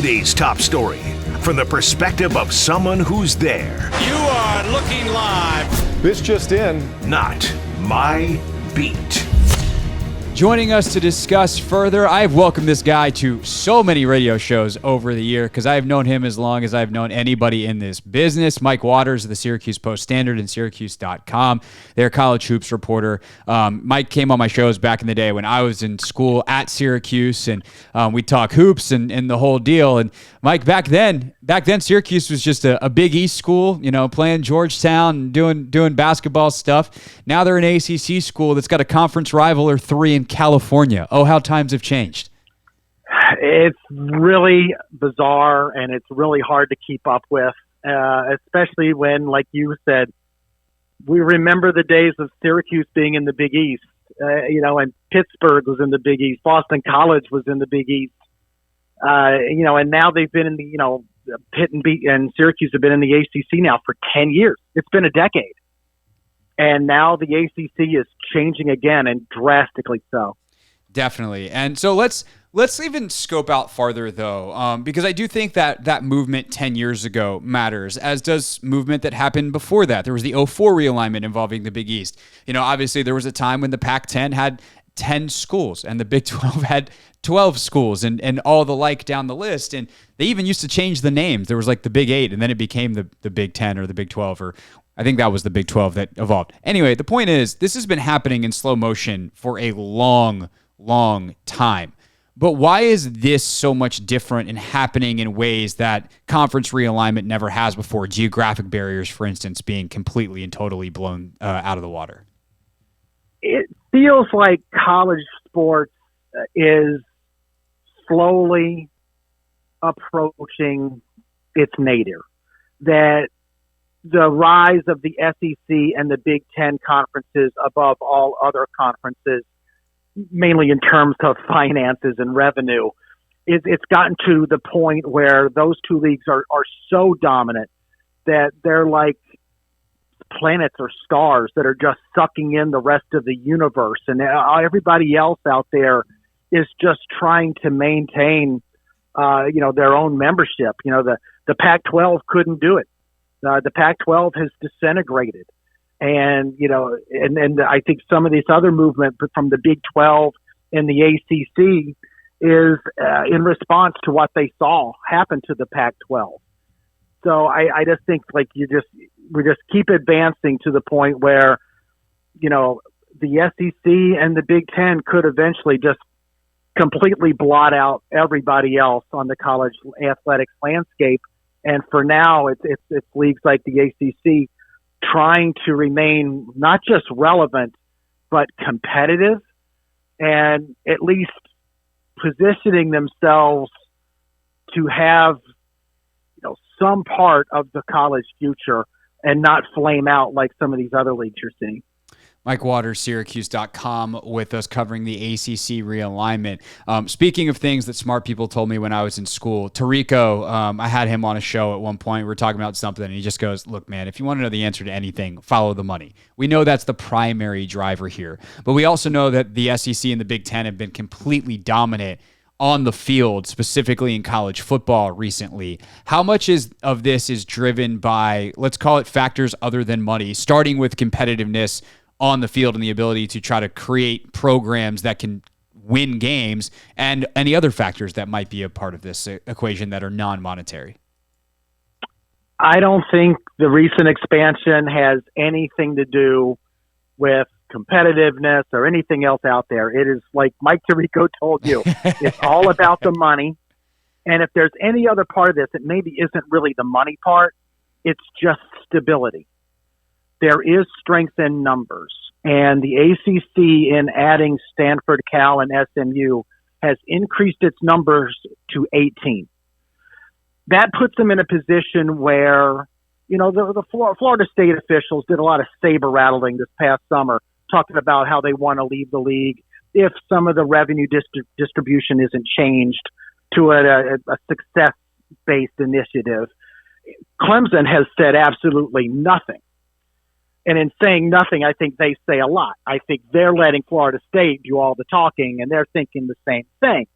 Today's top story from the perspective of someone who's there. You are looking live. This just in. Not my beat. Joining us to discuss further, I've welcomed this guy to so many radio shows over the year because I've known him as long as I've known anybody in this business. Mike Waters of the Syracuse Post-Standard and Syracuse.com, their college hoops reporter. Mike came on my shows back in the day when I was in school at Syracuse, and we'd talk hoops and the whole deal. And Mike, back then, Syracuse was just a Big East school, playing Georgetown and doing basketball stuff. Now they're an ACC school that's got a conference rival or three in California. Oh, how times have changed. It's really bizarre, and it's really hard to keep up with, especially when, like you said, we remember the days of Syracuse being in the Big East, and Pittsburgh was in the Big East. Boston College was in the Big East. And now they've been in the, Pitt and Syracuse have been in the ACC now for 10 years. It's been a decade. And now the ACC is changing again, and drastically so. Definitely. And so let's even scope out farther, though, because I do think that movement 10 years ago matters, as does movement that happened before that. There was the 2004 realignment involving the Big East. Obviously there was a time when the Pac-10 had 10 schools and the Big 12 had 12 schools and all the like down the list. And they even used to change the names. There was like the Big 8, and then it became the Big 10 or the Big 12, or I think that was the Big 12 that evolved. Anyway, the point is, this has been happening in slow motion for a long, long time. But why is this so much different and happening in ways that conference realignment never has before? Geographic barriers, for instance, being completely and totally blown out of the water. It feels like college sports is slowly approaching its nadir. That the rise of the SEC and the Big Ten conferences above all other conferences, mainly in terms of finances and revenue, it's gotten to the point where those two leagues are so dominant that they're like planets or stars that are just sucking in the rest of the universe. And everybody else out there is just trying to maintain, their own membership. The Pac-12 couldn't do it. The Pac-12 has disintegrated. And, and I think some of this other movement from the Big 12 and the ACC is in response to what they saw happen to the Pac-12. So I just think we just keep advancing to the point where, the SEC and the Big Ten could eventually just completely blot out everybody else on the college athletics landscape. And for now, it's leagues like the ACC trying to remain not just relevant, but competitive, and at least positioning themselves to have some part of the college future and not flame out like some of these other leagues you're seeing. Mike Waters, Syracuse.com, with us covering the ACC realignment. Speaking of things that smart people told me when I was in school, Tarico, I had him on a show at one point. We were talking about something, and he just goes, look, man, if you want to know the answer to anything, follow the money. We know that's the primary driver here. But we also know that the SEC and the Big Ten have been completely dominant on the field, specifically in college football recently. How much of this is driven by, let's call it, factors other than money, starting with competitiveness on the field and the ability to try to create programs that can win games, and any other factors that might be a part of this equation that are non-monetary? I don't think the recent expansion has anything to do with competitiveness or anything else out there. It is like Mike Tirico told you, it's all about the money. And if there's any other part of this, it maybe isn't really the money part. It's just stability. There is strength in numbers, and the ACC, in adding Stanford, Cal, and SMU, has increased its numbers to 18. That puts them in a position where, the Florida State officials did a lot of saber rattling this past summer, talking about how they want to leave the league if some of the revenue distribution isn't changed to a success-based initiative. Clemson has said absolutely nothing. And in saying nothing, I think they say a lot. I think they're letting Florida State do all the talking, and they're thinking the same thing.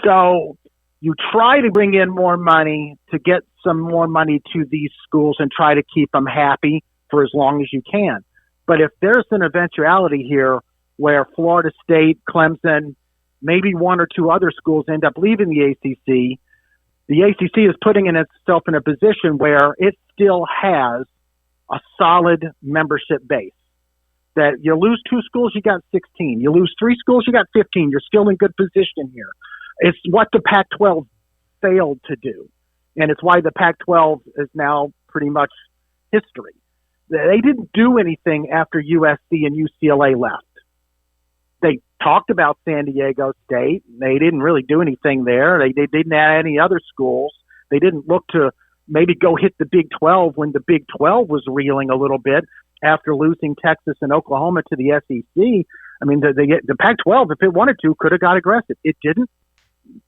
So You try to bring in more money to get some more money to these schools and try to keep them happy for as long as you can. But if there's an eventuality here where Florida State, Clemson, maybe one or two other schools end up leaving the ACC is putting itself in a position where it still has a solid membership base. That you lose 2 schools, you got 16. You lose 3 schools, you got 15. You're still in good position here. It's what the Pac-12 failed to do. And it's why the Pac-12 is now pretty much history. They didn't do anything after USC and UCLA left. They talked about San Diego State. They didn't really do anything there. They didn't add any other schools. They didn't look to maybe go hit the Big 12 when the Big 12 was reeling a little bit after losing Texas and Oklahoma to the SEC. I mean, the Pac-12, if it wanted to, could have got aggressive. It didn't.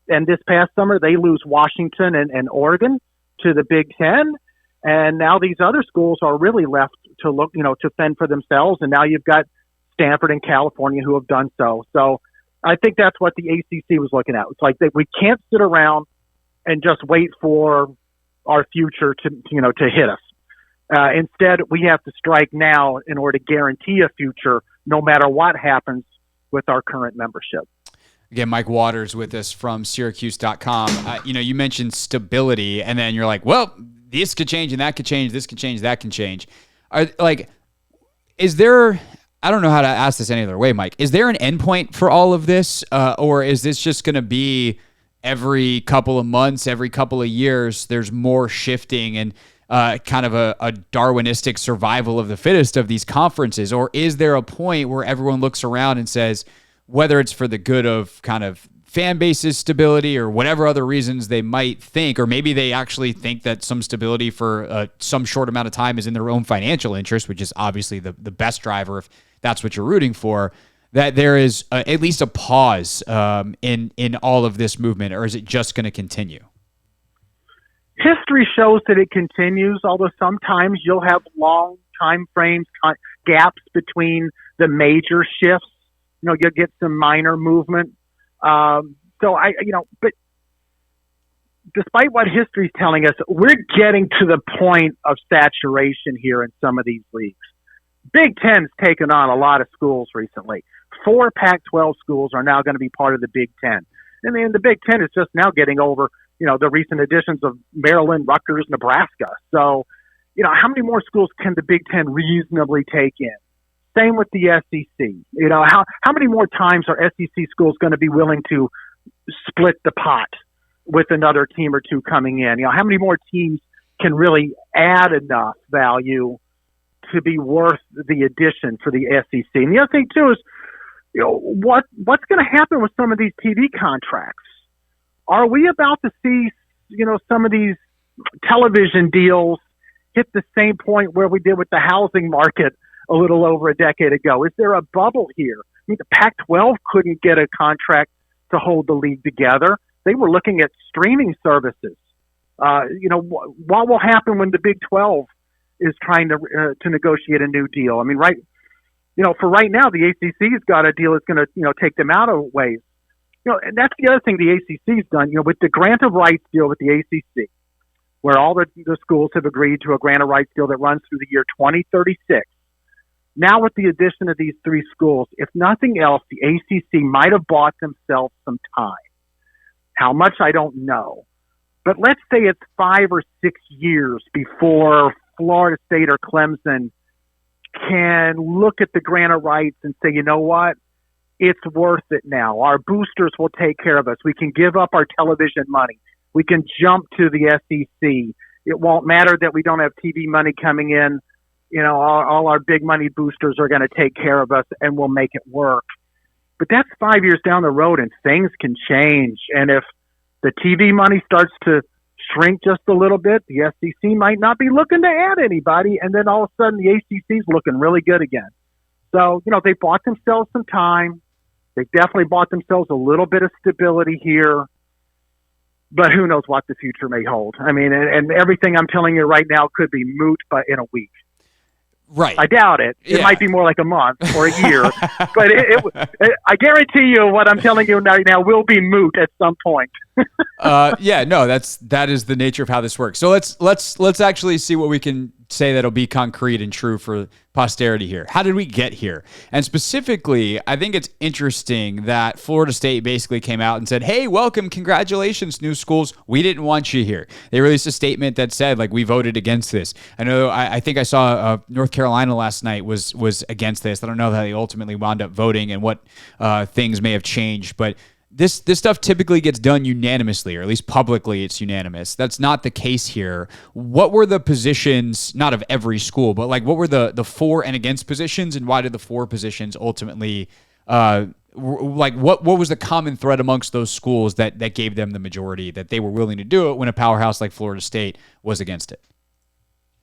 And this past summer, they lose Washington and Oregon to the Big Ten. And now these other schools are really left to look, to fend for themselves. And now you've got Stanford and California who have done so. So I think that's what the ACC was looking at. It's like we can't sit around and just wait for our future to hit us. Instead, we have to strike now in order to guarantee a future, no matter what happens with our current membership. Again, Mike Waters with us from Syracuse.com. You mentioned stability, and then you're like, well, this could change and that could change. This could change, that can change. Is there? I don't know how to ask this any other way, Mike. Is there an endpoint for all of this, or is this just going to be every couple of months, every couple of years, there's more shifting and kind of a Darwinistic survival of the fittest of these conferences? Or is there a point where everyone looks around and says, whether it's for the good of kind of fan base's stability or whatever other reasons they might think, or maybe they actually think that some stability for some short amount of time is in their own financial interest, which is obviously the best driver if that's what you're rooting for, that there is at least a pause in all of this movement, or is it just going to continue? History shows that it continues, although sometimes you'll have long time frames, gaps between the major shifts. You'll get some minor movement. But despite what history's telling us, we're getting to the point of saturation here in some of these leagues. Big Ten's taken on a lot of schools recently. 4 Pac-12 schools are now going to be part of the Big Ten. And then the Big Ten is just now getting over, the recent additions of Maryland, Rutgers, Nebraska. So, how many more schools can the Big Ten reasonably take in? Same with the SEC. How many more times are SEC schools going to be willing to split the pot with another team or two coming in? How many more teams can really add enough value to be worth the addition for the SEC? And the other thing too is, what's going to happen with some of these TV contracts? Are we about to see, some of these television deals hit the same point where we did with the housing market a little over a decade ago? Is there a bubble here? I mean, the Pac-12 couldn't get a contract to hold the league together. They were looking at streaming services. What will happen when the Big 12 is trying to negotiate a new deal? I mean, for right now, the ACC's got a deal that's going to, take them out of ways. And that's the other thing the ACC's done, with the grant of rights deal with the ACC, where all the schools have agreed to a grant of rights deal that runs through the year 2036. Now with the addition of these 3 schools, if nothing else, the ACC might have bought themselves some time. How much, I don't know. But let's say it's 5 or 6 years before Florida State or Clemson can look at the grant of rights and say, you know what? It's worth it now. Our boosters will take care of us. We can give up our television money. We can jump to the SEC. It won't matter that we don't have TV money coming in. All our big money boosters are going to take care of us and we'll make it work. But that's 5 years down the road and things can change. And if the TV money starts to shrink just a little bit, the SEC might not be looking to add anybody. And then all of a sudden the ACC's looking really good again. So, they bought themselves some time. They definitely bought themselves a little bit of stability here. But who knows what the future may hold. I mean, and everything I'm telling you right now could be moot in a week. Right. I doubt it. It might be more like a month or a year, but I guarantee you what I'm telling you now will be moot at some point. That is the nature of how this works. So let's actually see what we can say that'll be concrete and true for posterity here. How did we get here? And specifically, I think it's interesting that Florida State basically came out and said, "Hey, welcome, congratulations, new schools. We didn't want you here." They released a statement that said, like, we voted against this. I know. I think I saw North Carolina last night was against this. I don't know how they ultimately wound up voting and what things may have changed, but this stuff typically gets done unanimously, or at least publicly it's unanimous. That's not the case here. What were the positions, not of every school, but like what were the for and against positions, and why did the for positions ultimately, what was the common thread amongst those schools that gave them the majority, that they were willing to do it when a powerhouse like Florida State was against it?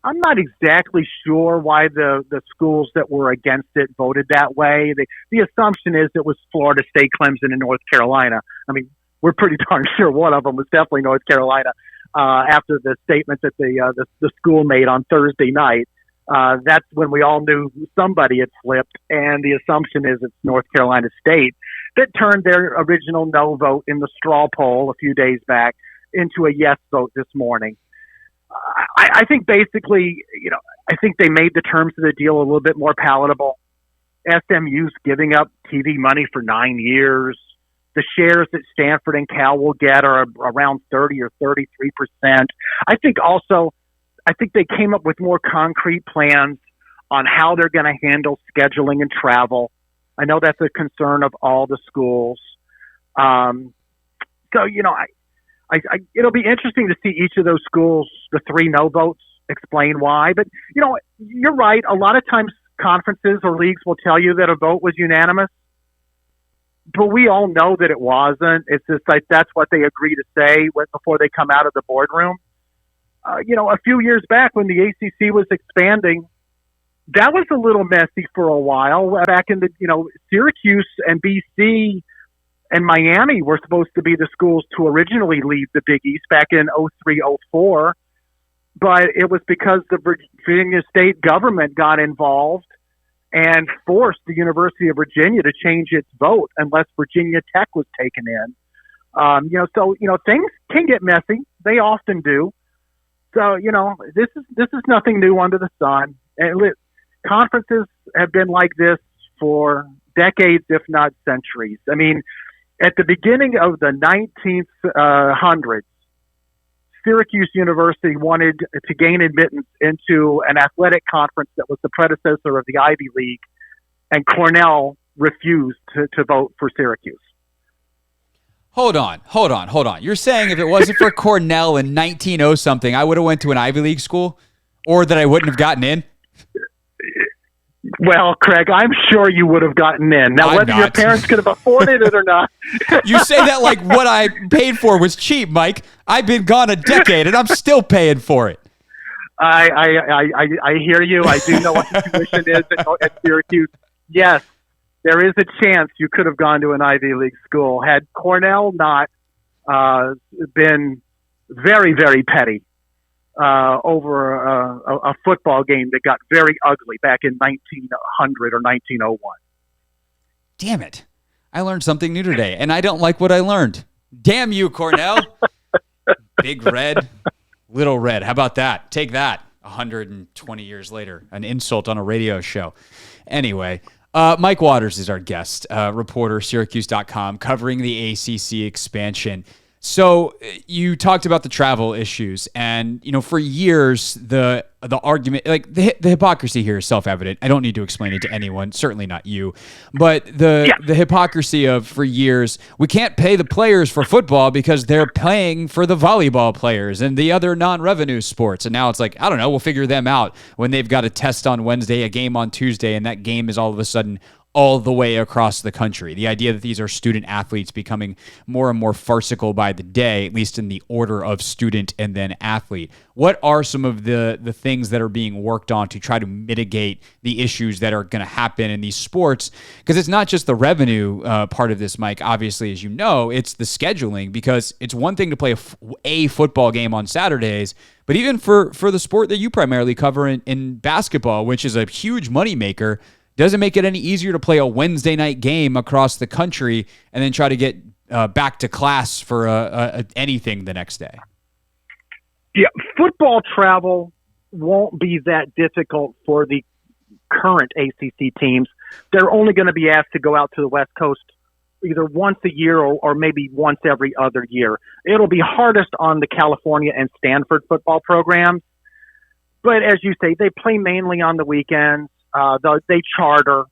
I'm not exactly sure why the schools that were against it voted that way. The assumption is it was Florida State, Clemson, and North Carolina. I mean, we're pretty darn sure one of them was definitely North Carolina after the statement that the school made on Thursday night. That's when we all knew somebody had flipped, and the assumption is it's North Carolina State that turned their original no vote in the straw poll a few days back into a yes vote this morning. I think basically, I think they made the terms of the deal a little bit more palatable. SMU's giving up TV money for 9 years. The shares that Stanford and Cal will get are around 30 or 33%. I think they came up with more concrete plans on how they're going to handle scheduling and travel. I know that's a concern of all the schools. It'll be interesting to see each of those schools, the 3 no votes, explain why. But, you're right. A lot of times conferences or leagues will tell you that a vote was unanimous, but we all know that it wasn't. It's just like that's what they agree to say before they come out of the boardroom. A few years back when the ACC was expanding, that was a little messy for a while. Back in the, Syracuse and BC and Miami were supposed to be the schools to originally lead the Big East back in 03-04, but it was because the Virginia state government got involved and forced the University of Virginia to change its vote unless Virginia Tech was taken in. Things can get messy. They often do. So, this is nothing new under the sun. And conferences have been like this for decades, if not centuries. I mean, at the beginning of the 1900s, Syracuse University wanted to gain admittance into an athletic conference that was the predecessor of the Ivy League, and Cornell refused to vote for Syracuse. Hold on. You're saying if it wasn't for Cornell in 1900-something, I would have went to an Ivy League school, or that I wouldn't have gotten in? Well, Craig, I'm sure you would have gotten in. Now, whether your parents could have afforded it or not. You say that like what I paid for was cheap, Mike. I've been gone a decade, and I'm still paying for it. I hear you. I do know what the tuition is at Syracuse. Yes, there is a chance you could have gone to an Ivy League school had Cornell not been very, very petty over a football game that got very ugly back in 1900 or 1901. Damn it. I learned something new today, and I don't like what I learned. Damn you, Cornell. Big Red, Little Red. How about that? Take that 120 years later. An insult on a radio show. Anyway, Mike Waters is our guest, reporter, Syracuse.com, covering the ACC expansion. So you talked about the travel issues, and for years the argument, like the hypocrisy here is self-evident. I don't need to explain it to anyone, certainly not you. But the hypocrisy of, for years, we can't pay the players for football because they're paying for the volleyball players and the other non-revenue sports. And now it's like, I don't know, we'll figure them out when they've got a test on Wednesday, a game on Tuesday, and that game is all of a sudden all the way across the country. The idea that these are student athletes becoming more and more farcical by the day, at least in the order of student and then athlete. What are some of the things that are being worked on to try to mitigate the issues that are going to happen in these sports? Because it's not just the revenue part of this, Mike. Obviously, as you know, it's the scheduling, because it's one thing to play a football game on Saturdays, but even for the sport that you primarily cover in basketball, which is a huge moneymaker, doesn't make it any easier to play a Wednesday night game across the country and then try to get back to class for anything the next day. Yeah, football travel won't be that difficult for the current ACC teams. They're only going to be asked to go out to the West Coast either once a year or maybe once every other year. It'll be hardest on the California and Stanford football programs. But as you say, they play mainly on the weekends. They charter.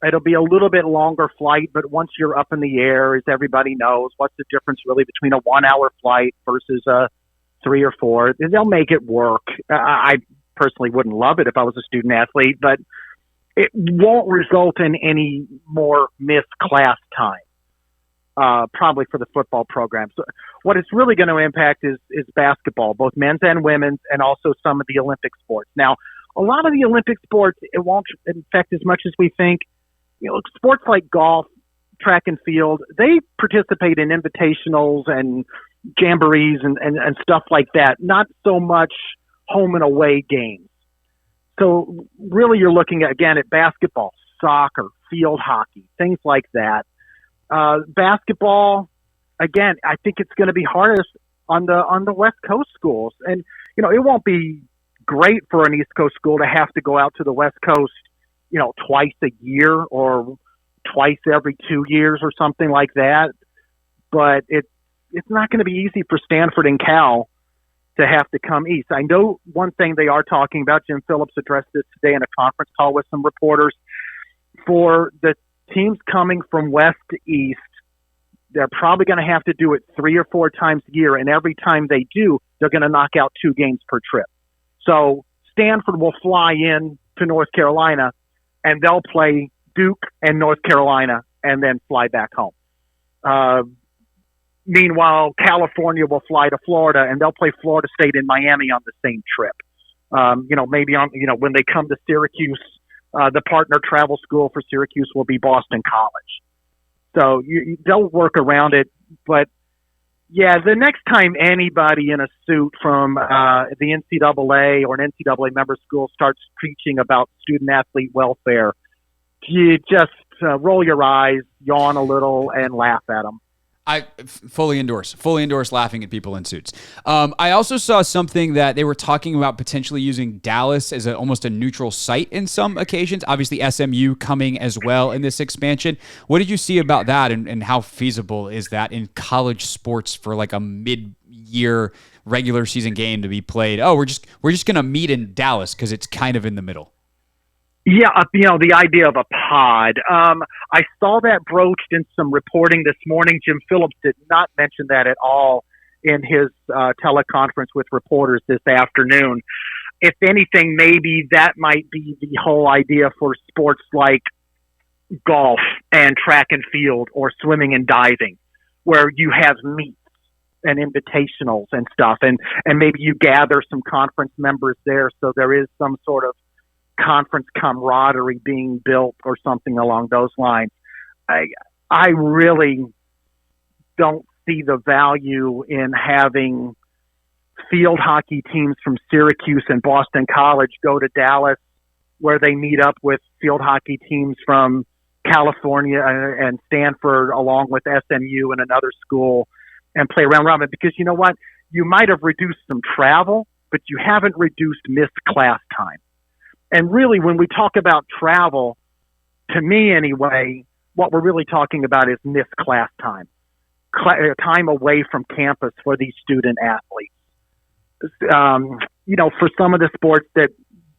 It'll be a little bit longer flight, but once you're up in the air, as everybody knows, what's the difference really between a 1 hour flight versus a 3 or 4? They'll make it work. I personally wouldn't love it if I was a student athlete, but it won't result in any more missed class time, probably for the football program. So what it's really going to impact is basketball, both men's and women's, and also some of the Olympic sports. Now, a lot of the Olympic sports, it won't affect as much as we think. Sports like golf, track and field, they participate in invitationals and jamborees and stuff like that, not so much home and away games. So really you're looking at basketball, soccer, field hockey, things like that. Basketball, again, I think it's going to be hardest on the West Coast schools. And, it won't be great for an East Coast school to have to go out to the West Coast, twice a year or twice every 2 years or something like that. But it's not going to be easy for Stanford and Cal to have to come east. I know one thing they are talking about, Jim Phillips addressed this today in a conference call with some reporters, for the teams coming from west to east, they're probably going to have to do it 3 or 4 times a year. And every time they do, they're going to knock out 2 games per trip. So Stanford will fly in to North Carolina, and they'll play Duke and North Carolina and then fly back home. Meanwhile, California will fly to Florida, and they'll play Florida State and Miami on the same trip. Maybe when they come to Syracuse, the partner travel school for Syracuse will be Boston College. So they'll work around it, but yeah, the next time anybody in a suit from the NCAA or an NCAA member school starts preaching about student-athlete welfare, you just roll your eyes, yawn a little, and laugh at them. I fully endorse laughing at people in suits. I also saw something that they were talking about potentially using Dallas as almost a neutral site in some occasions. Obviously, SMU coming as well in this expansion. What did you see about that, and how feasible is that in college sports for like a mid-year regular season game to be played? Oh, we're just going to meet in Dallas because it's kind of in the middle. Yeah, the idea of a pod. I saw that broached in some reporting this morning. Jim Phillips did not mention that at all in his teleconference with reporters this afternoon. If anything, maybe that might be the whole idea for sports like golf and track and field or swimming and diving, where you have meets and invitationals and stuff, and maybe you gather some conference members there, so there is some sort of conference camaraderie being built or something along those lines. I really don't see the value in having field hockey teams from Syracuse and Boston College go to Dallas, where they meet up with field hockey teams from California and Stanford, along with SMU and another school, and play round robin. Because you know what? You might have reduced some travel, but you haven't reduced missed class time. And really, when we talk about travel, to me anyway, what we're really talking about is missed class time, time away from campus for these student athletes. For some of the sports that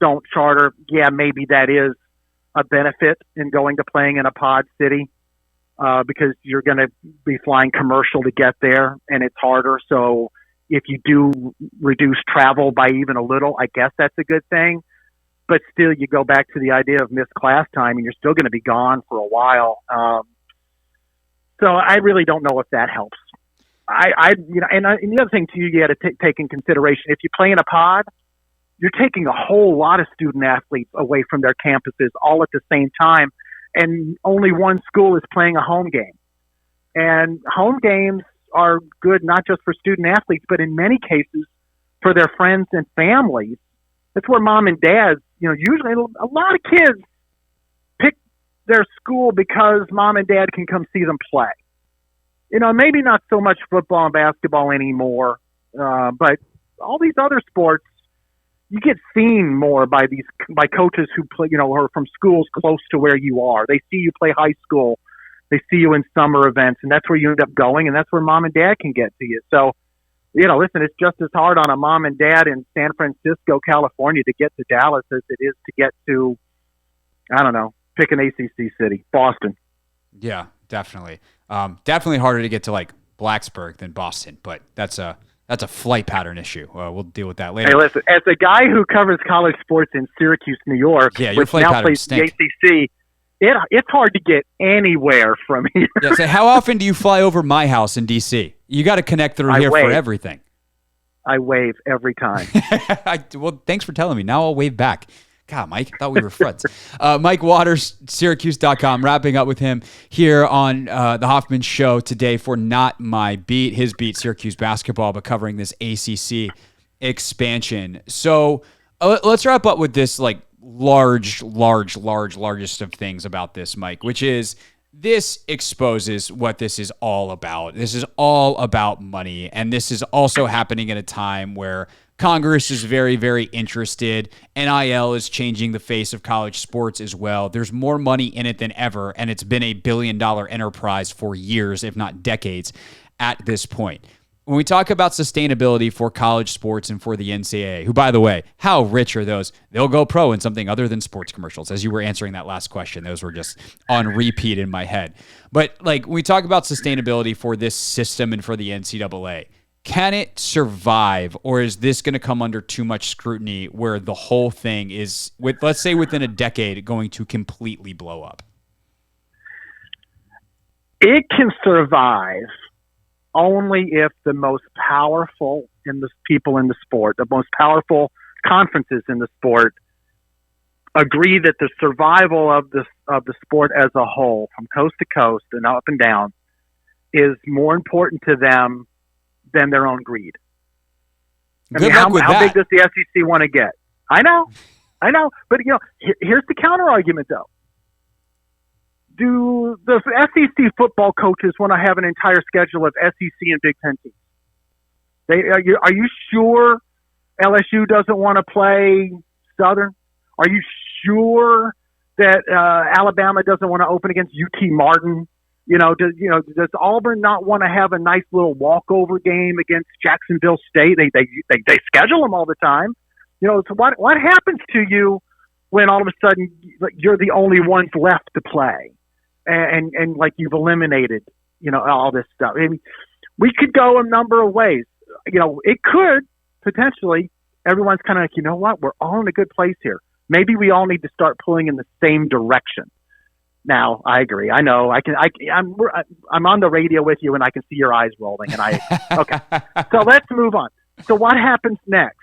don't charter, yeah, maybe that is a benefit in going to playing in a pod city, because you're going to be flying commercial to get there, and it's harder. So if you do reduce travel by even a little, I guess that's a good thing. but still you go back to the idea of missed class time and you're still going to be gone for a while. So I really don't know if that helps. And the other thing too, you got to take in consideration, if you play in a pod, you're taking a whole lot of student athletes away from their campuses all at the same time. And only one school is playing a home game. And home games are good not just for student athletes, but in many cases for their friends and families. That's where mom and dad, usually a lot of kids pick their school because mom and dad can come see them play. Maybe not so much football and basketball anymore, but all these other sports, you get seen more by coaches who play, are from schools close to where you are. They see you play high school. They see you in summer events, and that's where you end up going, and that's where mom and dad can get to you. So, listen, it's just as hard on a mom and dad in San Francisco, California to get to Dallas as it is to get to, I don't know, pick an ACC city, Boston. Yeah, definitely. Definitely harder to get to like Blacksburg than Boston, but that's a flight pattern issue. We'll deal with that later. Hey, listen, as a guy who covers college sports in Syracuse, New York, which now plays the ACC, it's hard to get anywhere from here. Yeah, so how often do you fly over my house in D.C.? You got to connect through here for everything. I wave every time. Well, thanks for telling me. Now I'll wave back. God, Mike, I thought we were friends. Mike Waters, Syracuse.com, wrapping up with him here on the Hoffman Show today for Not My Beat, his beat, Syracuse basketball, but covering this ACC expansion. So let's wrap up with this largest of things about this, Mike, which is this exposes what this is all about. This is all about money, and this is also happening at a time where Congress is very, very interested. NIL is changing the face of college sports as well. There's more money in it than ever, and it's been $1 billion enterprise for years, if not decades, at this point. When we talk about sustainability for college sports and for the NCAA, who, by the way, how rich are those? They'll go pro in something other than sports commercials. As you were answering that last question, those were just on repeat in my head. But when we talk about sustainability for this system and for the NCAA, can it survive, or is this going to come under too much scrutiny where the whole thing is, let's say within a decade, going to completely blow up? It can survive only if the most powerful people in the sport, the most powerful conferences in the sport, agree that the survival of the sport as a whole, from coast to coast and up and down, is more important to them than their own greed. How big does the SEC want to get? I know, but here's the counter argument though. Do the SEC football coaches want to have an entire schedule of SEC and Big Ten teams? Are you sure LSU doesn't want to play Southern? Are you sure that Alabama doesn't want to open against UT Martin? Does Auburn not want to have a nice little walkover game against Jacksonville State? They schedule them all the time. So what happens to you when all of a sudden you're the only ones left to play, and you've eliminated all this stuff? I mean, we could go a number of ways. It could potentially. Everyone's kind of like, we're all in a good place here. Maybe we all need to start pulling in the same direction. Now, I agree. I know. I'm on the radio with you, and I can see your eyes rolling. And okay. So let's move on. So what happens next?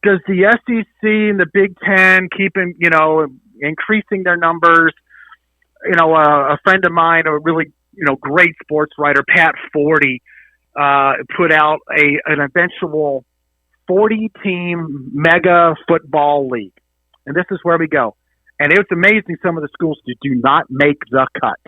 Does the SEC and the Big Ten keep increasing their numbers? A friend of mine, a really great sports writer, Pat Forty, put out an eventual 40-team mega football league, and this is where we go. And it was amazing some of the schools that do not make the cut.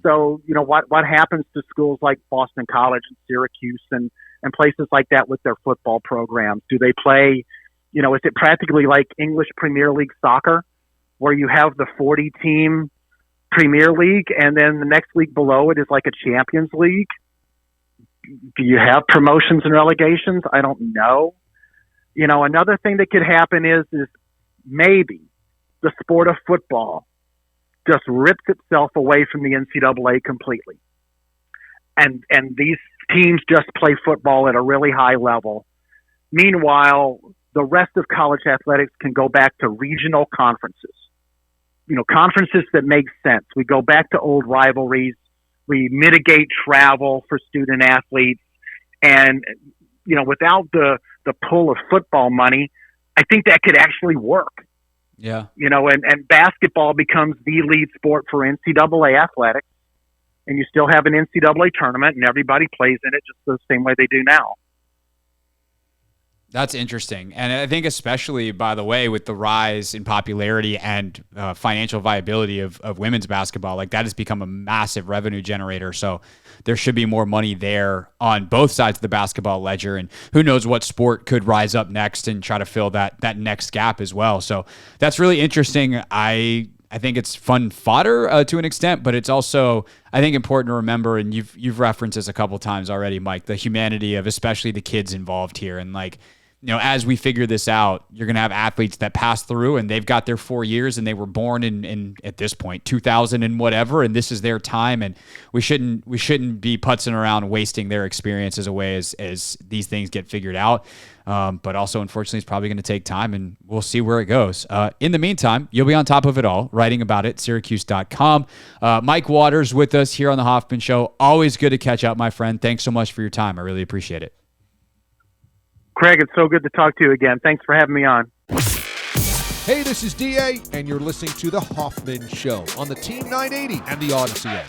So what happens to schools like Boston College and Syracuse and places like that with their football programs? Do they play, is it practically like English Premier League soccer where you have the 40-team Premier League and then the next league below it is like a Champions League? Do you have promotions and relegations? I don't know. Another thing that could happen is maybe the sport of football just rips itself away from the NCAA completely. And these teams just play football at a really high level. Meanwhile, the rest of college athletics can go back to regional conferences. Conferences that make sense. We go back to old rivalries. We mitigate travel for student athletes. And, without the pull of football money, I think that could actually work. Yeah. And basketball becomes the lead sport for NCAA athletics. And you still have an NCAA tournament and everybody plays in it just the same way they do now. That's interesting. And I think especially, by the way, with the rise in popularity and financial viability of women's basketball, like that has become a massive revenue generator. So there should be more money there on both sides of the basketball ledger. And who knows what sport could rise up next and try to fill that next gap as well. So that's really interesting. I think it's fun fodder to an extent, but it's also, I think, important to remember, and you've referenced this a couple times already, Mike, the humanity of especially the kids involved here. And as we figure this out, you're going to have athletes that pass through and they've got their 4 years and they were born in at this point, 2000 and whatever, and this is their time. And we shouldn't be putzing around wasting their experiences away as these things get figured out. But also, unfortunately, it's probably going to take time and we'll see where it goes. In the meantime, you'll be on top of it all, writing about it, Syracuse.com. Mike Waters with us here on the Hoffman Show. Always good to catch up, my friend. Thanks so much for your time. I really appreciate it. Craig, it's so good to talk to you again. Thanks for having me on. Hey, this is DA, and you're listening to The Hoffman Show on the Team 980 and the Odyssey app.